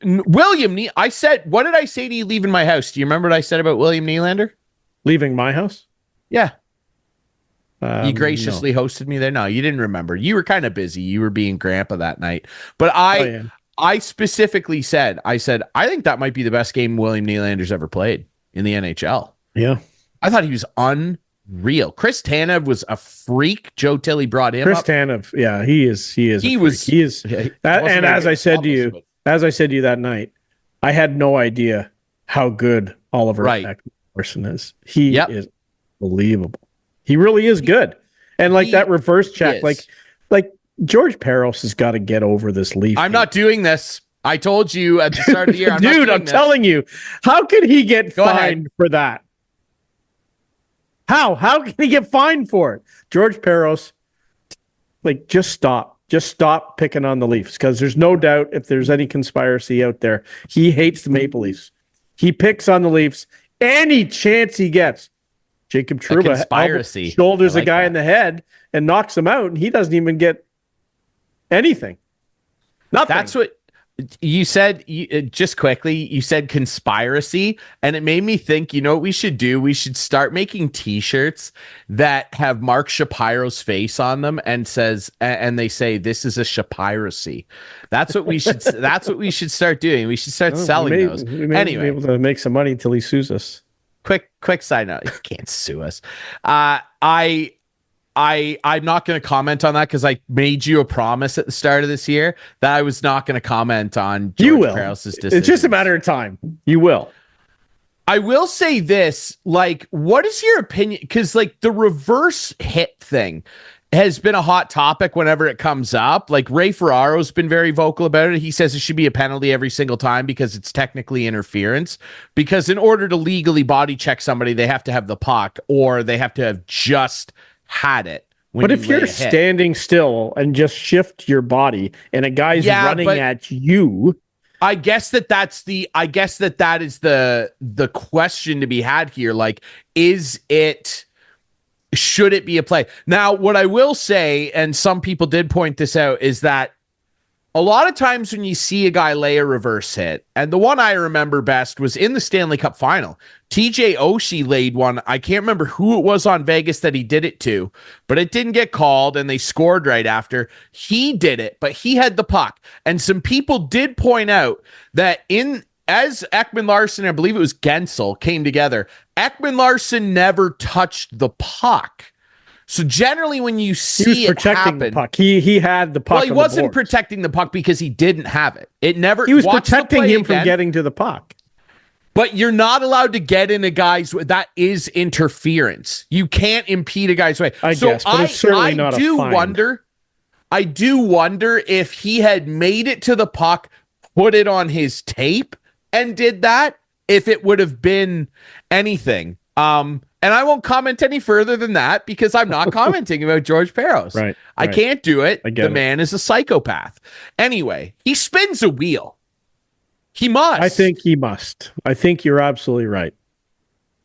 William, I said, what did I say to you leaving my house? Do you remember what I said about William Nylander? Leaving my house? Yeah. You graciously hosted me there. No, you didn't remember. You were kind of busy. You were being grandpa that night. But I specifically said, I think that might be the best game William Nylander's ever played in the NHL. Yeah. I thought he was unreal. Chris Tanev was a freak. Joe Tilley brought him Chris up. Tanev, yeah, he is. And as I said to you that night, I had no idea how good Oliver Ekman-Larsson is. He is believable. He really is good. And like that reverse check, like George Peros has got to get over this Leaf. I'm not doing this. I told you at the start of the year. I'm telling you, how could he get fined for that? How can he get fined for it? George Peros, like, just stop picking on the Leafs, because there's no doubt, if there's any conspiracy out there, he hates the Maple Leafs. He picks on the Leafs any chance he gets. Jacob Trouba shoulders a guy in the head and knocks him out, and he doesn't even get anything. Nothing. That's what you said. Just quickly, you said conspiracy, and it made me think, you know what we should do? We should start making T-shirts that have Mark Shapiro's face on them and they say, "This is a Shapiracy." That's what we should. That's what we should start doing. We should start selling those. We may be able to make some money until he sues us. Quick side note: you can't sue us. I'm not going to comment on that, because I made you a promise at the start of this year that I was not going to comment on George Peros' decision. It's just a matter of time. You will. I will say this, like, what is your opinion? Because, like, the reverse hit thing has been a hot topic whenever it comes up. Like, Ray Ferraro's been very vocal about it. He says it should be a penalty every single time because it's technically interference. Because in order to legally body check somebody, they have to have the puck, or they have to have just had it. But if you're standing still and just shift your body and a guy's running at you, I guess that is the question to be had here. Like, should it be a play? Now, what I will say, and some people did point this out, is that a lot of times when you see a guy lay a reverse hit, and the one I remember best was in the Stanley Cup final, TJ Oshie laid one. I can't remember who it was on Vegas that he did it to, but it didn't get called, and they scored right after. He did it, but he had the puck. And some people did point out that as Ekman-Larsson, I believe it was Gensel, came together, Ekman-Larsson never touched the puck. So generally, when you see it happen, the puck. He had the puck. Well, he wasn't protecting the puck because he didn't have it. He was protecting him from getting to the puck. But you're not allowed to get in a guy's way. That is interference. You can't impede a guy's way. I guess, but it's certainly not a fine. I do wonder if he had made it to the puck, put it on his tape, and did that, if it would have been anything. And I won't comment any further than that, because I'm not commenting about George Peros. Right. I can't do it. The man is a psychopath. Anyway, he spins a wheel. He must. I think he must. I think you're absolutely right.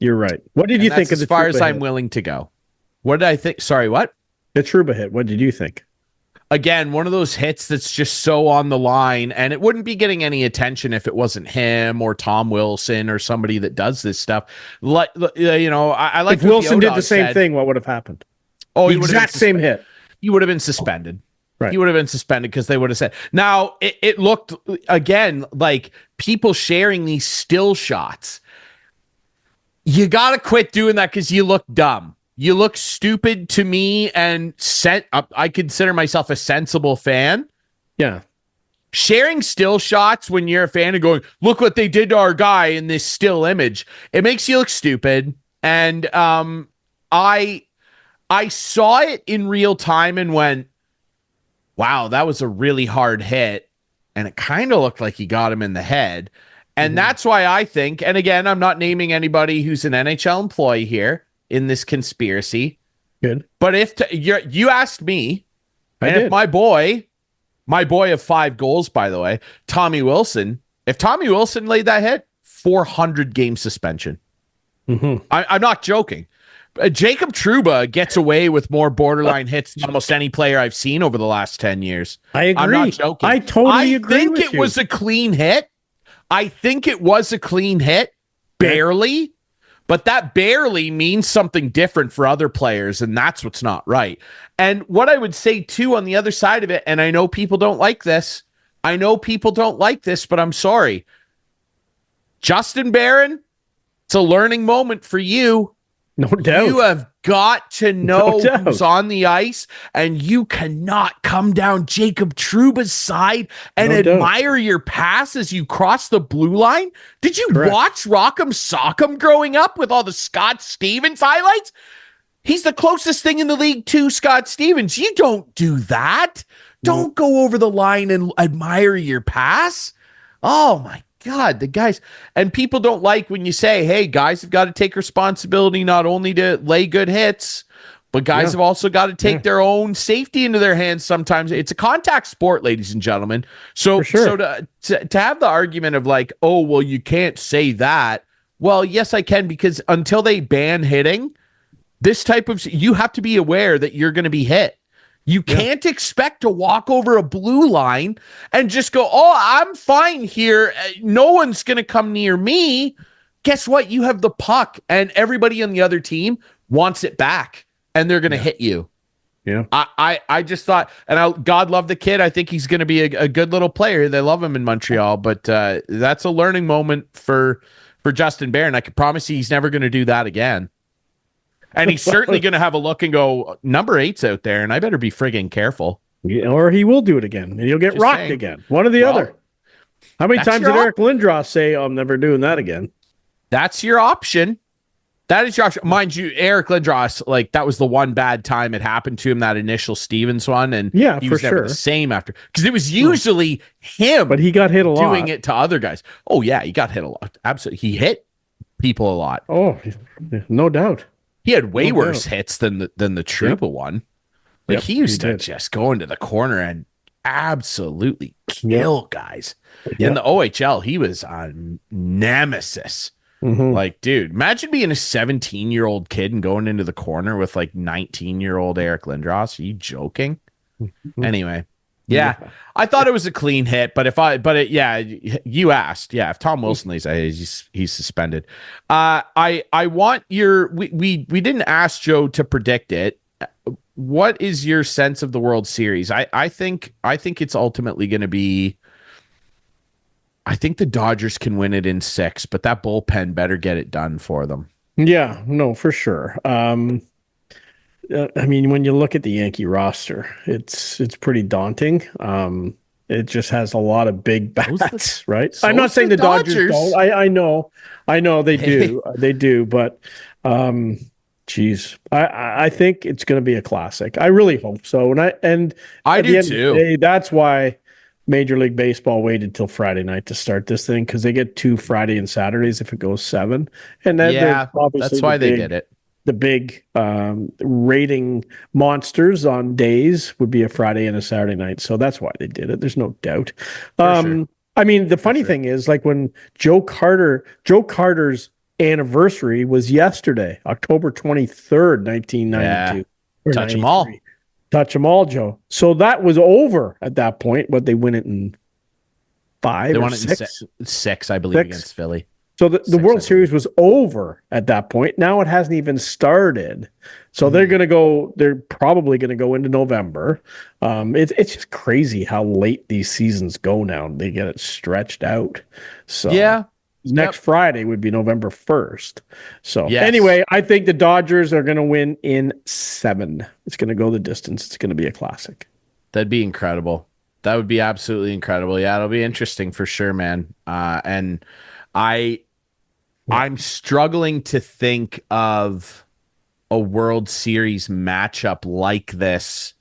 You're right. What did you think of the Trouba hit? As far as I'm willing to go. What did I think? Sorry, what? The Trouba hit. What did you think? Again, one of those hits that's just so on the line, and it wouldn't be getting any attention if it wasn't him or Tom Wilson or somebody that does this stuff. Like, I like if Wilson did the same thing, what would have happened? Oh, the exact same hit. He would have been suspended. Right. He would have been suspended, because they would have said. Now, it looked, again, like people sharing these still shots. You got to quit doing that, because you look dumb. You look stupid to me, and I consider myself a sensible fan. Yeah. Sharing still shots when you're a fan and going, look what they did to our guy in this still image, it makes you look stupid. And I saw it in real time and went, wow, that was a really hard hit. And it kind of looked like he got him in the head. And that's why I think, and again, I'm not naming anybody who's an NHL employee here in this conspiracy. Good. But if you asked me, if my boy of 5 goals, by the way, Tommy Wilson, if Tommy Wilson laid that hit, 400 game suspension. I'm not joking. Jacob Trouba gets away with more borderline hits than almost any player I've seen over the last 10 years. I agree. I'm not joking. I totally agree. I think it was a clean hit. Barely. but that barely means something different for other players, and that's what's not right. And what I would say too on the other side of it, and I know people don't like this, but I'm sorry. Justin Barron, it's a learning moment for you. No doubt. You have got to know who's on the ice, and you cannot come down Jacob Trouba's side and admire your pass as you cross the blue line. Did you watch Rock'em Sock'em growing up with all the Scott Stevens highlights? He's the closest thing in the league to Scott Stevens. You don't do that. Don't go over the line and admire your pass. Oh, my God, the guys, and people don't like when you say, hey, guys have got to take responsibility not only to lay good hits, but guys have also got to take their own safety into their hands sometimes. It's a contact sport, ladies and gentlemen. So, to have the argument of like, oh, well, you can't say that. Well, yes, I can, because until they ban hitting, this type of, you have to be aware that you're going to be hit. You can't expect to walk over a blue line and just go, oh, I'm fine here. No one's going to come near me. Guess what? You have the puck, and everybody on the other team wants it back, and they're going to hit you. Yeah. I just thought, and God love the kid. I think he's going to be a good little player. They love him in Montreal, but that's a learning moment for Justin Barron. I can promise you he's never going to do that again. And he's certainly going to have a look and go, number 8's out there, and I better be friggin' careful. Yeah, or he will do it again, and he'll get Just rocked saying. again. One or the other. How many times did Eric Lindros say, I'm never doing that again? That's your option. That is your option. Mind you, Eric Lindros, like, that was the one bad time it happened to him, that initial Stevens one, and he was never the same after. Because it was usually him. But he got hit a lot. Doing it to other guys. Oh, yeah, he got hit a lot. Absolutely. He hit people a lot. Oh, no doubt. He had way worse hits than the Trouba one. Like, he used to just go into the corner and absolutely kill guys. In the OHL, he was a nemesis. Like, dude, imagine being a 17-year-old kid and going into the corner with like 19-year-old Eric Lindros. Are you joking? Anyway, I thought it was a clean hit, but you asked, if Tom Wilson leaves, he's suspended. I want we didn't ask Joe to predict it. What is your sense of the World Series? I think it's ultimately going to be, I think the Dodgers can win it in 6, but that bullpen better get it done for them. Yeah, no, for sure. I mean, when you look at the Yankee roster, it's pretty daunting. It just has a lot of big bats, right? I'm not saying the Dodgers don't. I know they do. They do, but geez, I think it's going to be a classic. I really hope so, and I do too. Day, that's why Major League Baseball waited till Friday night to start this thing, because they get 2 Friday and Saturdays if it goes 7, and then that's why they did it. The big rating monsters on days would be a Friday and a Saturday night. So that's why they did it. There's no doubt. Sure. I mean, the funny thing is, like, when Joe Carter's anniversary was yesterday, October 23rd, 1992. Yeah. Touch them all. Touch them all, Joe. So that was over at that point. But they win it in 5 or 6? 6, I believe, against Philly. So the World Series was over at that point. Now it hasn't even started. So they're probably going to go into November. It's just crazy how late these seasons go now. They get it stretched out. So next Friday would be November 1st. So anyway, I think the Dodgers are going to win in 7. It's going to go the distance. It's going to be a classic. That'd be incredible. That would be absolutely incredible. Yeah, it'll be interesting for sure, man. And I'm struggling to think of a World Series matchup like this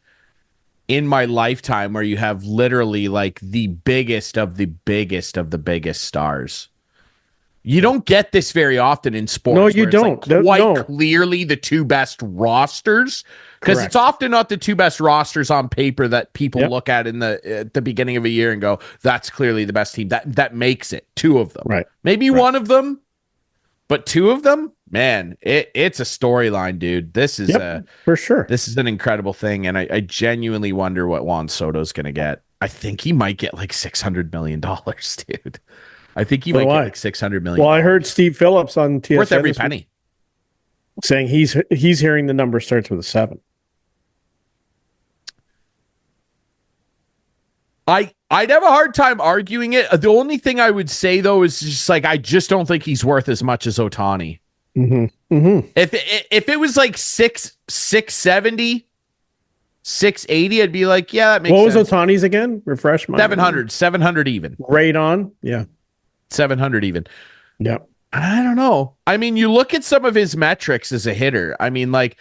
in my lifetime, where you have literally like the biggest of the biggest of the biggest stars. You don't get this very often in sports. No, you don't. Like quite clearly the 2 best rosters, because it's often not the 2 best rosters on paper that people look at at the beginning of a year and go, that's clearly the best team. That makes it 2 of them. Right. Maybe one of them, but 2 of them, man, it's a storyline, dude. This is for sure. This is an incredible thing, and I genuinely wonder what Juan Soto's going to get. I think he might get like $600 million, dude. I think he might get like $600 million. Well, I heard Steve Phillips on TSN. Worth every penny. saying he's hearing the number starts with a 7. I'd have a hard time arguing it. The only thing I would say though is just like I just don't think he's worth as much as Ohtani. Mm-hmm. Mm-hmm. If it was like 670, 680, I'd be like, yeah, that makes sense. What was Ohtani's again? Refresh my 700 even. Right on. Yeah. 700 even. Yeah. I don't know. I mean, you look at some of his metrics as a hitter. I mean, like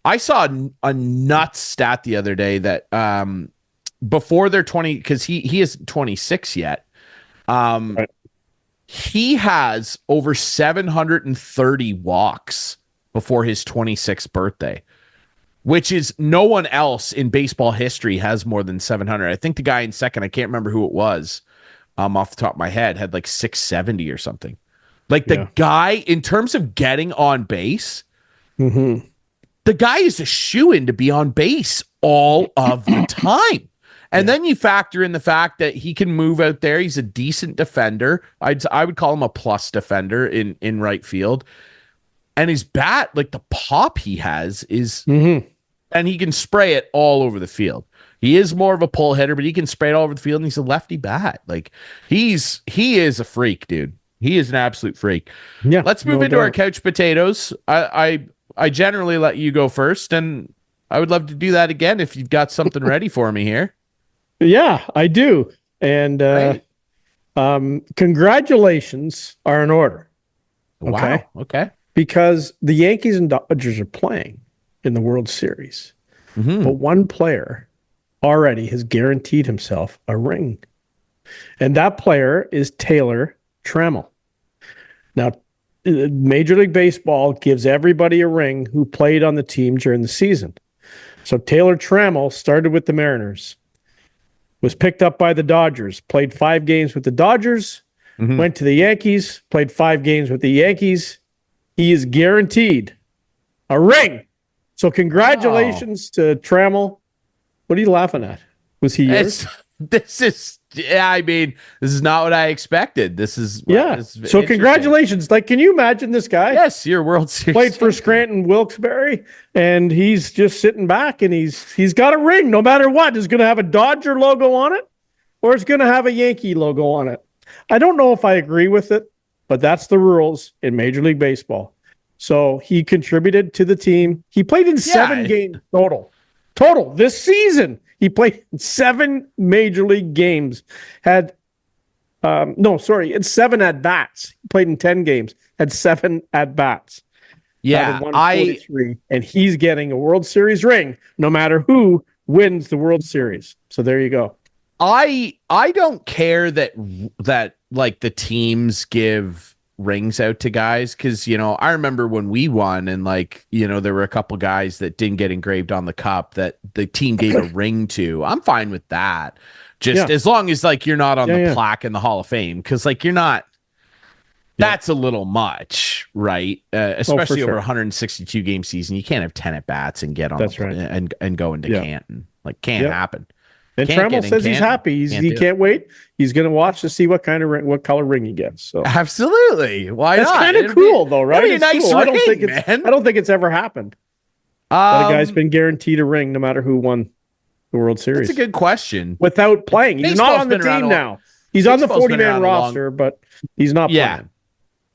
I saw a nuts stat the other day that before they're 20, because he isn't 26 yet. Right. He has over 730 walks before his 26th birthday, which is no one else in baseball history has more than 700. I think the guy in second, I can't remember who it was, off the top of my head, had like 670 or something. Like the guy, in terms of getting on base, the guy is a shoo-in to be on base all of the time. And then you factor in the fact that he can move out there. He's a decent defender. I would call him a plus defender in right field. And his bat, like the pop he has is, and he can spray it all over the field. He is more of a pull hitter, but he can spray it all over the field, and he's a lefty bat. Like he is a freak, dude. He is an absolute freak. Yeah. Let's move into our couch potatoes. I generally let you go first, and I would love to do that again if you've got something ready for me here. Yeah, I do. And congratulations are in order. Okay. Wow. Okay. Because the Yankees and Dodgers are playing in the World Series. But one player already has guaranteed himself a ring. And that player is Taylor Trammell. Now, Major League Baseball gives everybody a ring who played on the team during the season. So Taylor Trammell started with the Mariners, was picked up by the Dodgers, played 5 games with the Dodgers, went to the Yankees, played 5 games with the Yankees. He is guaranteed a ring. So congratulations to Trammell. What are you laughing at? Was he yours? This is not what I expected. This is So congratulations. Like, can you imagine this guy? Yes, your World Series played for Scranton Wilkes-Barre, and he's just sitting back, and he's got a ring no matter what. It's going to have a Dodger logo on it, or it's going to have a Yankee logo on it. I don't know if I agree with it, but that's the rules in Major League Baseball. So he contributed to the team. He played in 7 games total. This season. He played in 7 Major League games. It's 7 at-bats. He played in 10 games. Had 7 at-bats. Yeah, and he's getting a World Series ring no matter who wins the World Series. So there you go. I don't care that like the teams give rings out to guys, because I remember when we won, and there were a couple guys that didn't get engraved on the cup that the team gave a ring to. I'm fine with that, just as long as you're not on the plaque in the Hall of Fame, because you're not. That's a little much, right? Especially over 162 game season. You can't have 10 at bats and get on and go into Canton. Can't happen. And Trammell says he's happy. He can't wait. He's going to watch to see what color ring he gets. So absolutely, why not? That's kind of cool, though, right? It's nice cool. ring, I don't think it's ever happened. That a guy's been guaranteed a ring no matter who won the World Series. That's a good question. Without playing, he's not on the team now. He's on the 40-man roster, but he's not playing.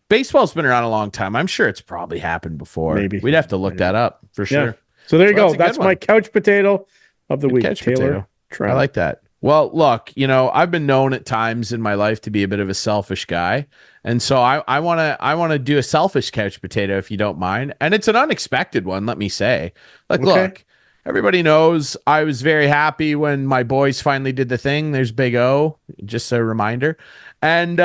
Baseball's been around a long time. I'm sure it's probably happened before. Maybe we'd have to look that up for sure. Yeah. So there you go. That's my couch potato of the week. Taylor. I like that. Well, look, I've been known at times in my life to be a bit of a selfish guy. And so I want to do a selfish couch potato, if you don't mind. And it's an unexpected one, let me say. Look, everybody knows I was very happy when my boys finally did the thing. There's Big O, just a reminder. And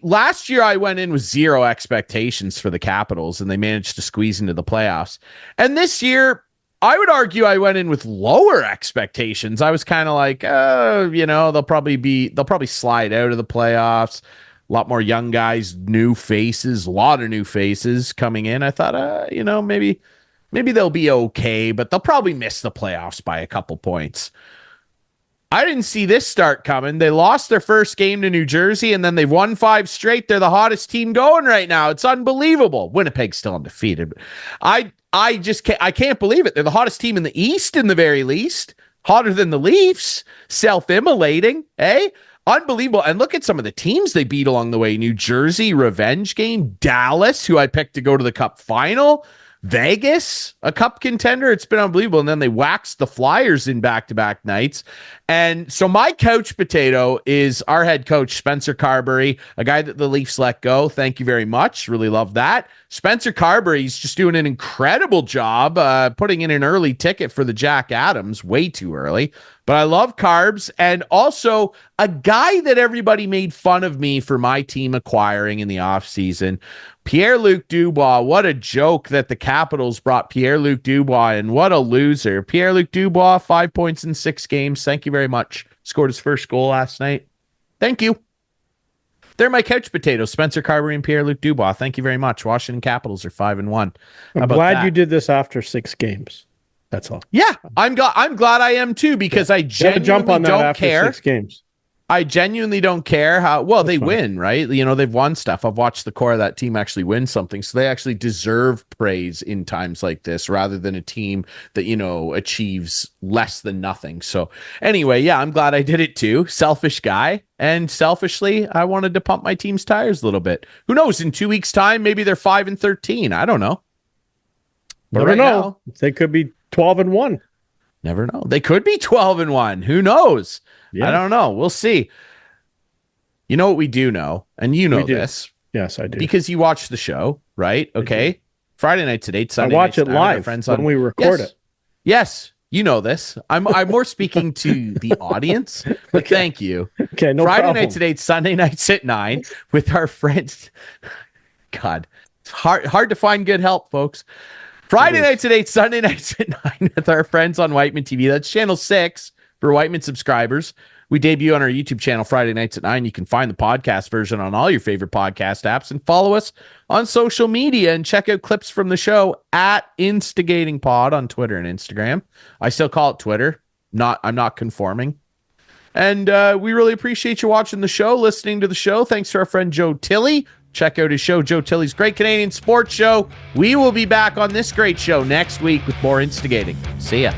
last year I went in with 0 expectations for the Capitals, and they managed to squeeze into the playoffs. And this year, I would argue I went in with lower expectations. I was kind of like, they'll probably slide out of the playoffs. A lot more young guys, new faces, a lot of new faces coming in. I thought, maybe they'll be okay, but they'll probably miss the playoffs by a couple points. I didn't see this start coming. They lost their first game to New Jersey, and then they've won 5 straight. They're the hottest team going right now. It's unbelievable. Winnipeg's still undefeated. I just can't believe it. They're the hottest team in the East, in the very least. Hotter than the Leafs. Self-immolating, eh? Unbelievable. And look at some of the teams they beat along the way. New Jersey, revenge game. Dallas, who I picked to go to the Cup final. Vegas, a Cup contender. It's been unbelievable. And then they waxed the Flyers in back-to-back nights. And so my couch potato is our head coach, Spencer Carberry, a guy that the Leafs let go. Thank you very much. Really love that. Spencer Carberry's just doing an incredible job putting in an early ticket for the Jack Adams, way too early. But I love Carbs, and also a guy that everybody made fun of me for my team acquiring in the offseason, Pierre-Luc Dubois. What a joke that the Capitals brought Pierre-Luc Dubois in. What a loser. Pierre-Luc Dubois, 5 points in 6 games. Thank you very much. Scored his first goal last night. Thank you. They're my couch potatoes, Spencer Carberry and Pierre-Luc Dubois. Thank you very much. Washington Capitals are 5-1. I'm glad you did this after 6 games. That's all. Yeah, I'm glad I am too, because I genuinely jump on that don't after care. 6 games. I genuinely don't care how well they win, right? You know, they've won stuff. I've watched the core of that team actually win something. So they actually deserve praise in times like this, rather than a team that, you know, achieves less than nothing. So anyway, yeah, I'm glad I did it too. Selfish guy. And selfishly, I wanted to pump my team's tires a little bit. Who knows? In 2 weeks' time, maybe they're 5-13. I don't know. But never know. Now, they could be 12-1. Never know. They could be 12-1. Who knows? Yeah. I don't know. We'll see. You know what we do know, and you know this. Yes, I do. Because you watch the show, right? Okay. Friday nights at 8, Sunday I watch it live when we record it. Yes, you know this. I'm more speaking to the audience, but thank you. Okay, no Friday problem. nights at 8, Sunday nights at 9 with our friends. God, it's hard to find good help, folks. Friday nights at 8, Sunday nights at 9 with our friends on Whiteman TV. That's channel 6 for Whiteman subscribers. We debut on our YouTube channel Friday nights at 9. You can find the podcast version on all your favorite podcast apps, and follow us on social media and check out clips from the show at Instigating Pod on Twitter and Instagram. I still call it Twitter. I'm not conforming. And we really appreciate you watching the show, listening to the show. Thanks to our friend Joe Tilley. Check out his show, Joe Tilley's Great Canadian Sports Show. We will be back on this great show next week with more Instigating. See ya.